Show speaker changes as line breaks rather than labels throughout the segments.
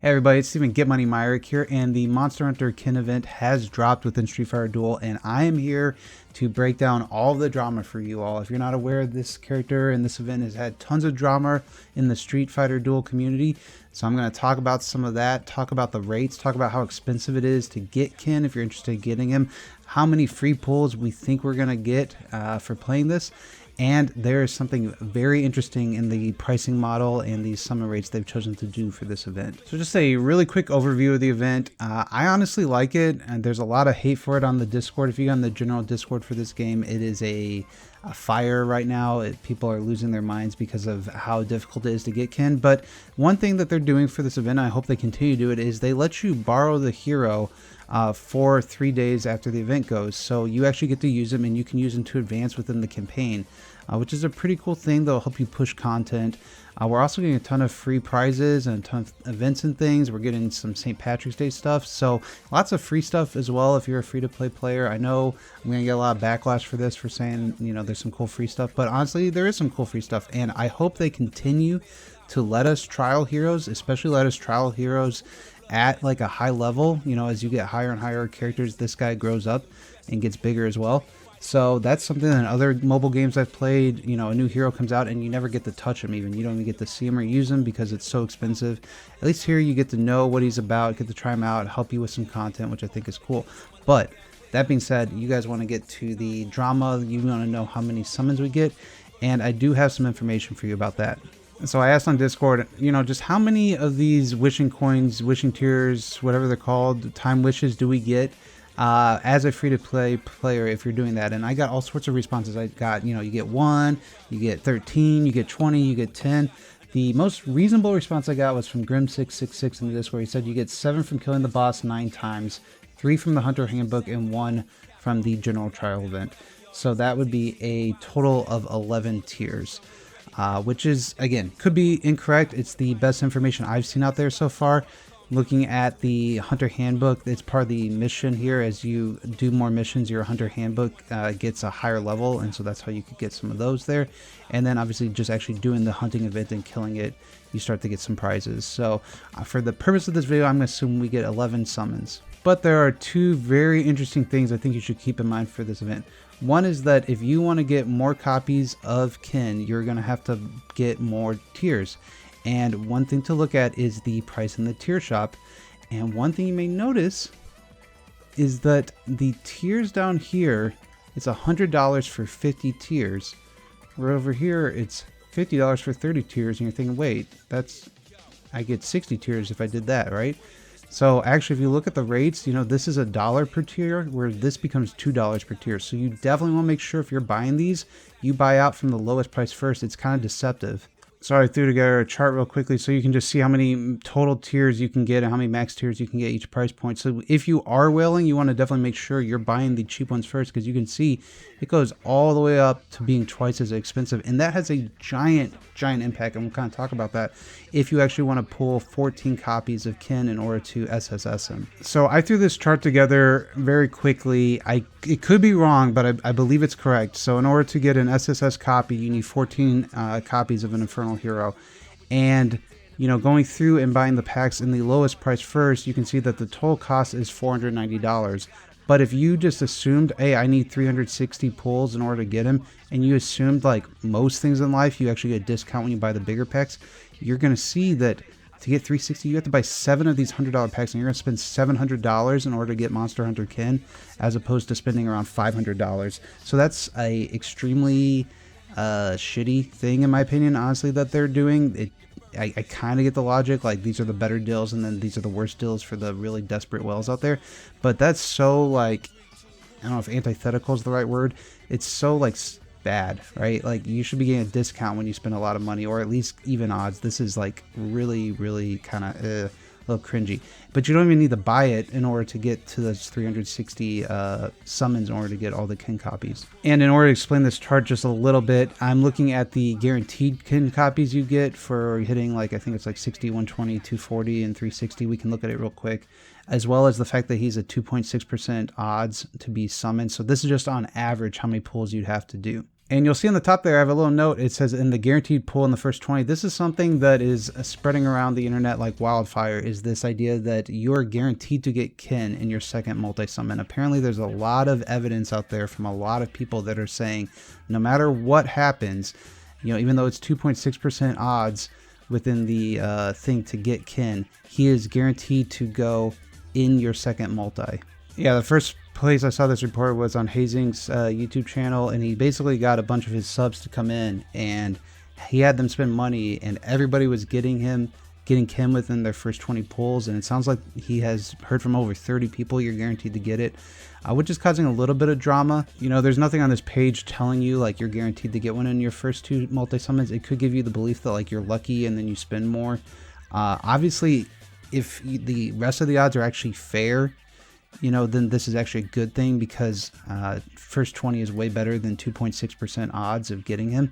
Hey everybody, it's Steven GetMoneyMyrick here, and the Monster Hunter Kin event has dropped within Street Fighter Duel, and I am here to break down all the drama for you all. If you're not aware, this character in this event has had tons of drama in the Street Fighter Duel community, so I'm going to talk about some of that, talk about the rates, talk about how expensive it is to get Kin if you're interested in getting him, how many free pulls we think we're going to get for playing this. And there is something very interesting in the pricing model and the summon rates they've chosen to do for this event. So just a really quick overview of the event. I honestly like it, and there's a lot of hate for it on the Discord. If you go on the general Discord for this game, it is a fire right now. People are losing their minds because of how difficult it is to get Kin. But one thing that they're doing for this event, I hope they continue to do it, is they let you borrow the hero for 3 days after the event goes. So you actually get to use them, and you can use them to advance within the campaign, which is a pretty cool thing that'll help you push content. We're also getting a ton of free prizes and a ton of events and things. We're getting some St. Patrick's Day stuff, so lots of free stuff as well if you're a free-to-play player. I know I'm going to get a lot of backlash for this, for saying, you know, there's some cool free stuff, but honestly, there is some cool free stuff, and I hope they continue to let us trial heroes, especially let us trial heroes at like a high level. You know, as you get higher and higher characters, this guy grows up and gets bigger as well. So that's something that in other mobile games I've played, you know, a new hero comes out and you never get to touch him even. You don't even get to see him or use him because it's so expensive. At least here you get to know what he's about, get to try him out, help you with some content, which I think is cool. But that being said, you guys want to get to the drama. You want to know how many summons we get. And I do have some information for you about that. So I asked on Discord, you know, just how many of these wishing coins, wishing tears, whatever they're called, time wishes do we get as a free-to-play player if you're doing that? And I got all sorts of responses. I got, you know, you get 1, you get 13, you get 20, you get 10. The most reasonable response I got was from Grim666 in the Discord. He said you get 7 from killing the boss 9 times, 3 from the Hunter Handbook, and 1 from the General Trial event. So that would be a total of 11 tiers. Which is, again, could be incorrect. It's the best information I've seen out there so far. Looking at the Hunter Handbook, it's part of the mission here. As you do more missions, your Hunter Handbook gets a higher level, and so that's how you could get some of those there. And then obviously just actually doing the hunting event and killing it, you start to get some prizes. So for the purpose of this video, I'm going to assume we get 11 summons. But there are 2 very interesting things I think you should keep in mind for this event. One is that if you want to get more copies of Kin, you're going to have to get more tiers. And one thing to look at is the price in the tier shop. And one thing you may notice is that the tiers down here, it's $100 for 50 tiers. Where over here, it's $50 for 30 tiers. And you're thinking, wait, I get 60 tiers if I did that, right? So actually, if you look at the rates, you know, this is $1 per tier, where this becomes $2 per tier. So you definitely want to make sure if you're buying these, you buy out from the lowest price first. It's kind of deceptive. So I threw together a chart real quickly so you can just see how many total tiers you can get and how many max tiers you can get each price point. So if you are whaling, you want to definitely make sure you're buying the cheap ones first, because you can see it goes all the way up to being twice as expensive. And that has a giant impact, and we'll kind of talk about that if you actually want to pull 14 copies of Kin in order to SSS him. So I threw this chart together very quickly. It could be wrong, but I believe it's correct. So in order to get an SSS copy, you need 14 copies of an Infernal Hero. And, you know, going through and buying the packs in the lowest price first, you can see that the total cost is $490. But if you just assumed, hey, I need 360 pulls in order to get him, and you assumed, like most things in life, you actually get a discount when you buy the bigger packs, you're going to see that to get 360, you have to buy 7 of these $100 packs, and you're going to spend $700 in order to get Monster Hunter Kin, as opposed to spending around $500. So that's a extremely shitty thing, in my opinion, honestly, that they're doing. I kind of get the logic, like these are the better deals and then these are the worst deals for the really desperate whales out there. But that's so, like, I don't know if antithetical is the right word. It's so, like, bad, right? Like, you should be getting a discount when you spend a lot of money, or at least even odds. This is, like, really kind of a little cringy. But you don't even need to buy it in order to get to those 360 summons in order to get all the Kin copies. And in order to explain this chart just a little bit, I'm looking at the guaranteed Kin copies you get for hitting, like, I think it's like 60, 120, 240, and 360. We can look at it real quick, as well as the fact that he's a 2.6% odds to be summoned. So this is just on average how many pulls you'd have to do. And you'll see on the top there, I have a little note. It says in the guaranteed pool in the first 20. This is something that is spreading around the internet like wildfire, is this idea that you're guaranteed to get kin in your second multi-summon. Apparently there's a lot of evidence out there from a lot of people that are saying no matter what happens, you know, even though it's 2.6% odds within the thing to get kin, he is guaranteed to go in your second multi. Yeah, the first place I saw this report was on Hazing's YouTube channel, and he basically got a bunch of his subs to come in, and he had them spend money, and everybody was getting kin within their first 20 pulls, and it sounds like he has heard from over 30 people you're guaranteed to get it, which is causing a little bit of drama. You know, there's nothing on this page telling you like you're guaranteed to get one in your first 2 multi-summons. It could give you the belief that like you're lucky and then you spend more. Obviously, if the rest of the odds are actually fair, you know, then this is actually a good thing, because first 20 is way better than 2.6% odds of getting him.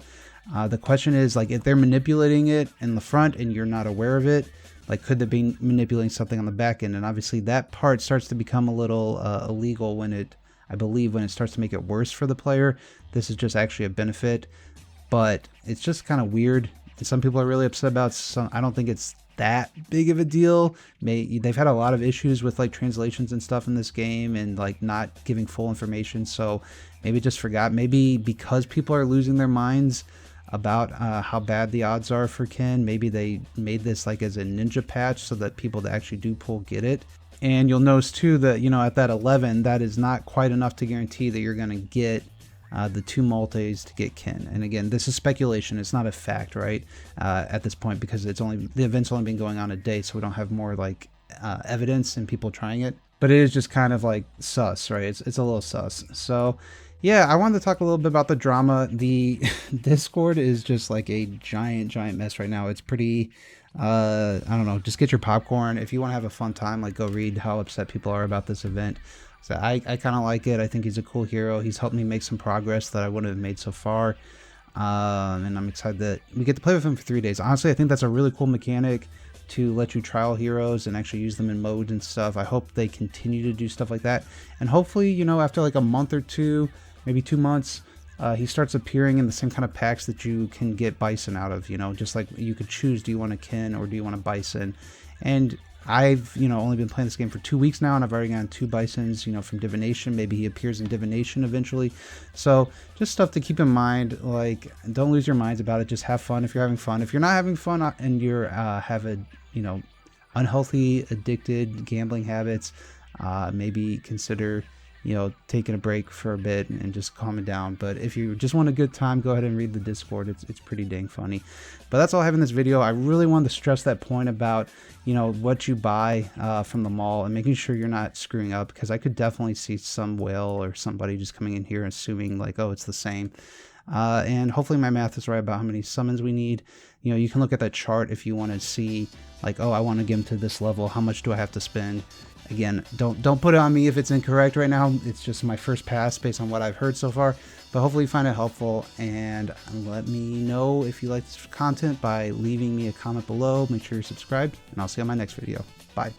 The question is, like, if they're manipulating it in the front and you're not aware of it, like, could they be manipulating something on the back end? And obviously that part starts to become a little illegal when I believe when it starts to make it worse for the player. This is just actually a benefit, but it's just kind of weird. Some people are really upset about some. I don't think it's that big of a deal. They've had a lot of issues with like translations and stuff in this game, and like not giving full information, so maybe just forgot. Maybe because people are losing their minds about how bad the odds are for kin, maybe they made this like as a ninja patch so that people that actually do pull get it. And you'll notice too that, you know, at that 11, that is not quite enough to guarantee that you're going to get the 2 multis to get kin. And again, this is speculation. It's not a fact, right? At this point, because the event's only been going on a day, so we don't have more like evidence and people trying it. But it is just kind of like sus, right? It's a little sus. So yeah, I wanted to talk a little bit about the drama. The Discord is just like a giant mess right now. It's pretty, I don't know, just get your popcorn. If you want to have a fun time, like, go read how upset people are about this event. So I kind of like it. I think he's a cool hero. He's helped me make some progress that I wouldn't have made so far. And I'm excited that we get to play with him for 3 days. Honestly, I think that's a really cool mechanic to let you trial heroes and actually use them in modes and stuff. I hope they continue to do stuff like that. And hopefully, you know, after like a month or 2, maybe 2 months, he starts appearing in the same kind of packs that you can get Bison out of, you know, just like you could choose, do you want a kin or do you want a Bison? And I've, you know, only been playing this game for 2 weeks now, and I've already gotten 2 Bisons, you know, from Divination. Maybe he appears in Divination eventually. So just stuff to keep in mind. Like, don't lose your minds about it. Just have fun if you're having fun. If you're not having fun and you're have a, you know, unhealthy, addicted gambling habits, maybe consider, you know, taking a break for a bit and just calming down. But if you just want a good time, go ahead and read the Discord. It's pretty dang funny. But that's all I have in this video. I really wanted to stress that point about, you know, what you buy from the mall and making sure you're not screwing up, because I could definitely see some whale or somebody just coming in here assuming like, oh, it's the same. And hopefully my math is right about how many summons we need. You know, you can look at that chart if you want to see like, oh, I want to get him to this level. How much do I have to spend? Again, don't put it on me if it's incorrect right now. It's just my first pass based on what I've heard so far. But hopefully you find it helpful, and let me know if you like this content by leaving me a comment below. Make sure you're subscribed, and I'll see you on my next video. Bye.